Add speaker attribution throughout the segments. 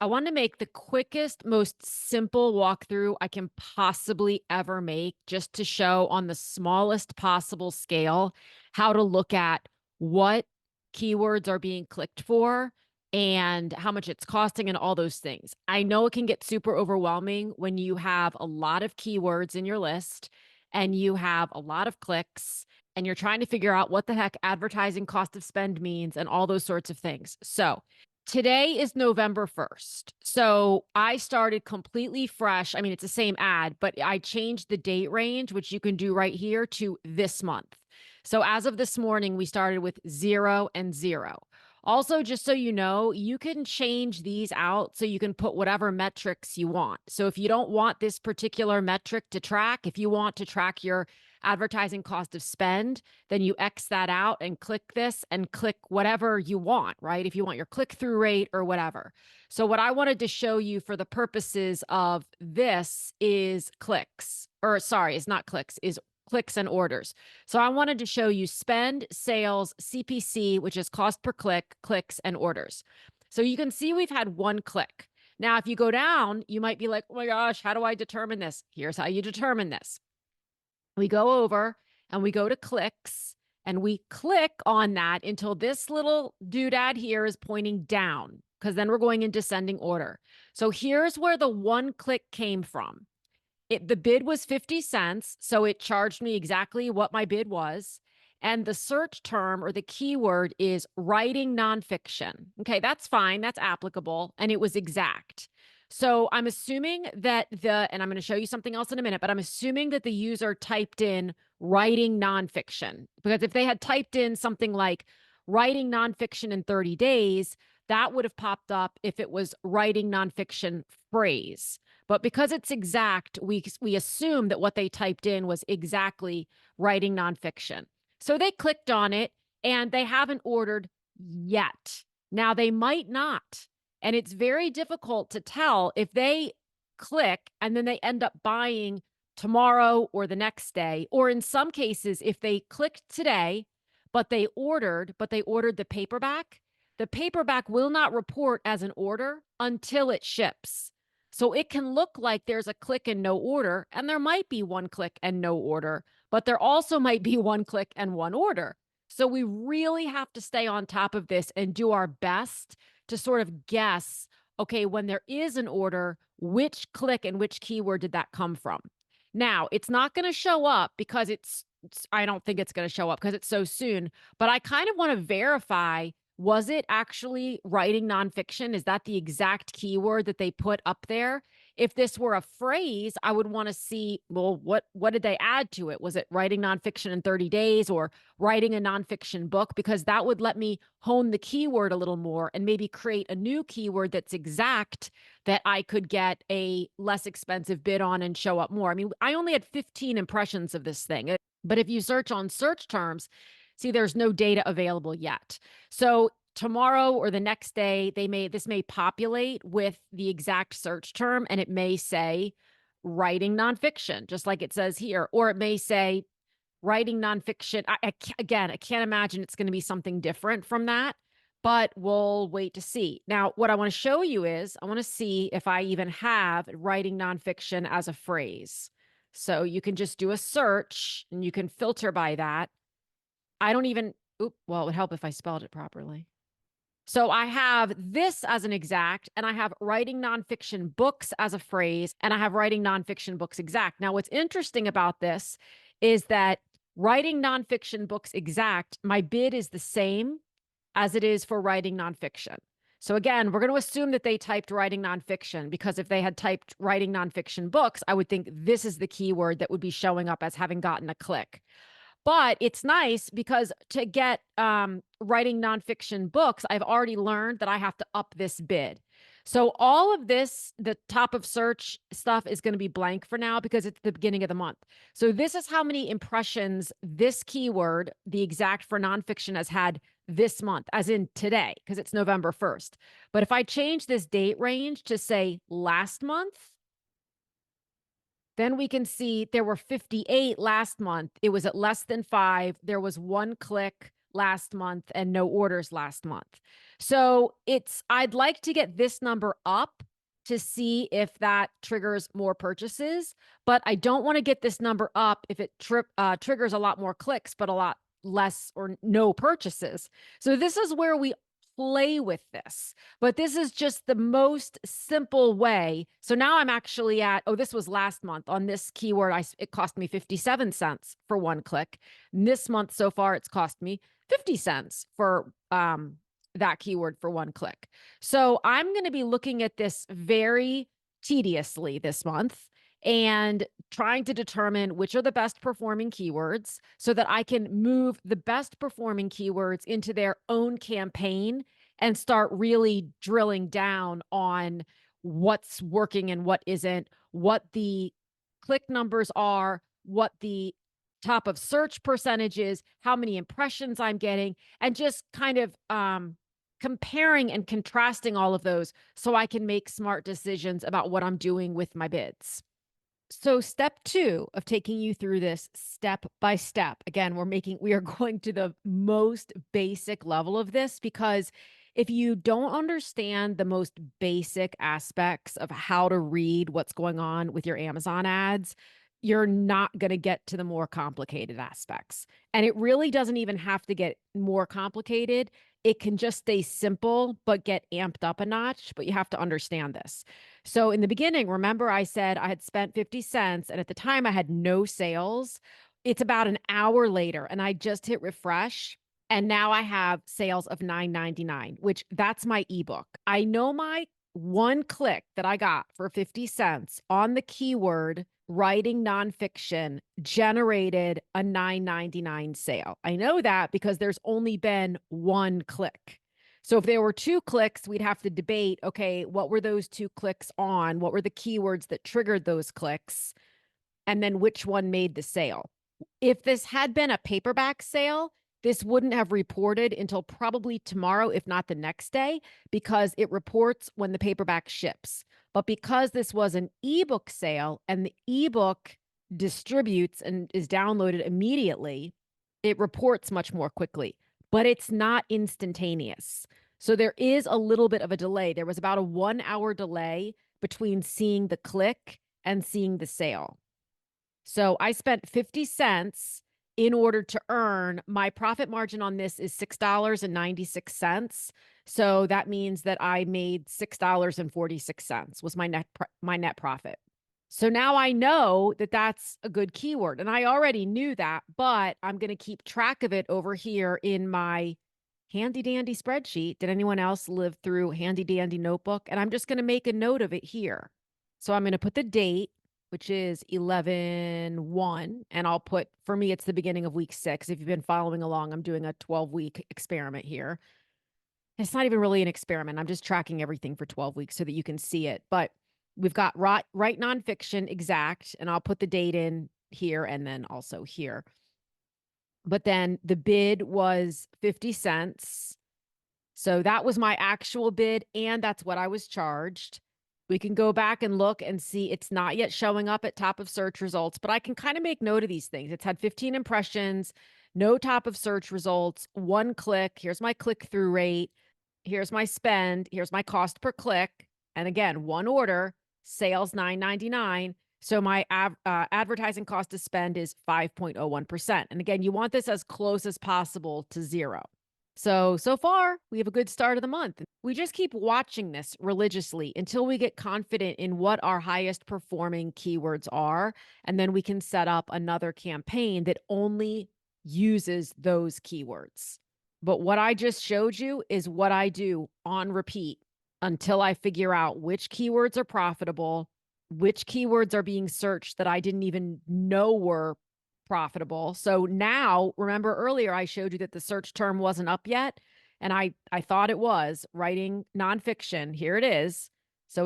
Speaker 1: I want to make the quickest, most simple walkthrough I can possibly ever make just to show on the smallest possible scale how to look at what keywords are being clicked for and how much it's costing and all those things. I know it can get super overwhelming when you have a lot of keywords in your list and you have a lot of clicks and you're trying to figure out what the heck advertising cost of spend means and all those sorts of things. So, today is November 1st. So I started completely fresh. I mean, it's the same ad, but I changed the date range, which you can do right here, to this month. So as of this morning, we started with 0 and 0. Also, just so you know, you can change these out so you can put whatever metrics you want. So if you don't want this particular metric to track, if you want to track your advertising cost of spend, then you X that out and click this and click whatever you want, right? If you want your click through rate or whatever. So, what I wanted to show you for the purposes of this is clicks, or sorry, it's not clicks, is clicks and orders. So, I wanted to show you spend, sales, CPC, which is cost per click, clicks, and orders. So, you can see we've had one click. Now, if you go down, you might be like, oh my gosh, how do I determine this? Here's how you determine this. We go over and we go to clicks and we click on that until this little doodad here is pointing down, because then we're going in descending order. So here's where the one click came from. The bid was 50 cents, so it charged me exactly what my bid was. And the search term or the keyword is writing nonfiction. Okay, that's fine. That's applicable. And it was exact. So I'm assuming that and I'm going to show you something else in a minute, but I'm assuming that the user typed in writing nonfiction, because if they had typed in something like writing nonfiction in 30 days, that would have popped up if it was writing nonfiction phrase. But because it's exact, we assume that what they typed in was exactly writing nonfiction. So they clicked on it and they haven't ordered yet. Now they might not. And it's very difficult to tell if they click and then they end up buying tomorrow or the next day. Or in some cases, if they clicked today, but they ordered the paperback will not report as an order until it ships. So it can look like there's a click and no order, and there might be one click and no order, but there also might be one click and one order. So we really have to stay on top of this and do our best to sort of guess, okay, when there is an order, which click and which keyword did that come from? Now, it's not going to show up because I don't think it's going to show up because it's so soon, but I kind of want to verify, was it actually writing nonfiction? Is that the exact keyword that they put up there? If this were a phrase, I would want to see, well, what did they add to it? Was it writing nonfiction in 30 days or writing a nonfiction book? Because that would let me hone the keyword a little more and maybe create a new keyword that's exact that I could get a less expensive bid on and show up more. I mean, I only had 15 impressions of this thing, but if you search on search terms, see, there's no data available yet. So tomorrow or the next day, this may populate with the exact search term, and it may say writing nonfiction, just like it says here, or it may say writing nonfiction. Again, I can't imagine it's going to be something different from that, but we'll wait to see. Now, what I want to show you is I want to see if I even have writing nonfiction as a phrase. So you can just do a search and you can filter by that. I don't even, well, it would help if I spelled it properly. So I have this as an exact, and I have writing nonfiction books as a phrase, and I have writing nonfiction books exact. Now, what's interesting about this is that writing nonfiction books exact, my bid is the same as it is for writing nonfiction. So again, we're going to assume that they typed writing nonfiction, because if they had typed writing nonfiction books, I would think this is the keyword that would be showing up as having gotten a click. But it's nice because to get writing nonfiction books, I've already learned that I have to up this bid. So all of this, the top of search stuff, is going to be blank for now because it's the beginning of the month. So this is how many impressions this keyword, the exact for nonfiction, has had this month, as in today, because it's November 1st. But if I change this date range to say last month, then we can see there were 58 last month. It was at less than 5. There was one click last month and no orders last month. So I'd like to get this number up to see if that triggers more purchases, but I don't want to get this number up if it triggers a lot more clicks, but a lot less or no purchases. So this is where we play with this, but this is just the most simple way. So now I'm actually at, oh, this was last month on this keyword. It cost me 57 cents for one click. And this month so far, it's cost me 50 cents for that keyword for one click. So I'm going to be looking at this very tediously this month and trying to determine which are the best performing keywords so that I can move the best performing keywords into their own campaign and start really drilling down on what's working and what isn't, what the click numbers are, what the top of search percentage is, how many impressions I'm getting, and just kind of comparing and contrasting all of those so I can make smart decisions about what I'm doing with my bids. So step 2 of taking you through this step by step. Again, we are going to the most basic level of this because if you don't understand the most basic aspects of how to read what's going on with your Amazon ads, you're not going to get to the more complicated aspects. And it really doesn't even have to get more complicated. It can just stay simple, but get amped up a notch. But you have to understand this. So in the beginning, remember I said I had spent 50 cents and at the time I had no sales. It's about an hour later and I just hit refresh and now I have sales of $9.99, which that's my ebook. I know my one click that I got for 50 cents on the keyword writing nonfiction generated a $9.99 sale. I know that because there's only been one click. So if there were 2 clicks, we'd have to debate, okay, what were those 2 clicks on? What were the keywords that triggered those clicks? And then which one made the sale? If this had been a paperback sale, this wouldn't have reported until probably tomorrow, if not the next day, because it reports when the paperback ships. But because this was an ebook sale and the ebook distributes and is downloaded immediately, it reports much more quickly, but it's not instantaneous. So there is a little bit of a delay. There was about a 1-hour delay between seeing the click and seeing the sale. So I spent 50 cents in order to earn. My profit margin on this is $6.96. So that means that I made $6.46 was my net profit. So now I know that that's a good keyword and I already knew that, but I'm going to keep track of it over here in my handy dandy spreadsheet. Did anyone else live through handy dandy notebook? And I'm just going to make a note of it here. So I'm going to put the date, which is 11/1. And I'll put, for me, it's the beginning of week 6. If you've been following along, I'm doing a 12-week experiment here. It's not even really an experiment. I'm just tracking everything for 12 weeks so that you can see it. But we've got write nonfiction exact, and I'll put the date in here and then also here. But then the bid was 50 cents. So that was my actual bid, and that's what I was charged. We can go back and look and see it's not yet showing up at top of search results, but I can kind of make note of these things. It's had 15 impressions, no top of search results, 1 click. Here's my click-through rate. Here's my spend. Here's my cost per click. And again, 1 order, sales $9.99. So my advertising cost to spend is 5.01%. And again, you want this as close as possible to 0. So far, we have a good start of the month. We just keep watching this religiously until we get confident in what our highest performing keywords are. And then we can set up another campaign that only uses those keywords. But what I just showed you is what I do on repeat until I figure out which keywords are profitable, which keywords are being searched that I didn't even know were profitable. So now, remember earlier I showed you that the search term wasn't up yet, and I thought it was writing nonfiction. Here it is. So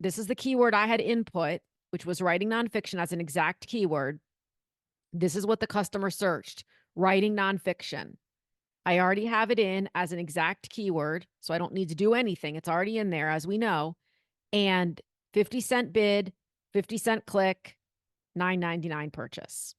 Speaker 1: this is the keyword I had input, which was writing nonfiction as an exact keyword. This is what the customer searched, writing nonfiction. I already have it in as an exact keyword, so I don't need to do anything. It's already in there, as we know. And 50 cent bid, 50 cent click, $9.99 purchase.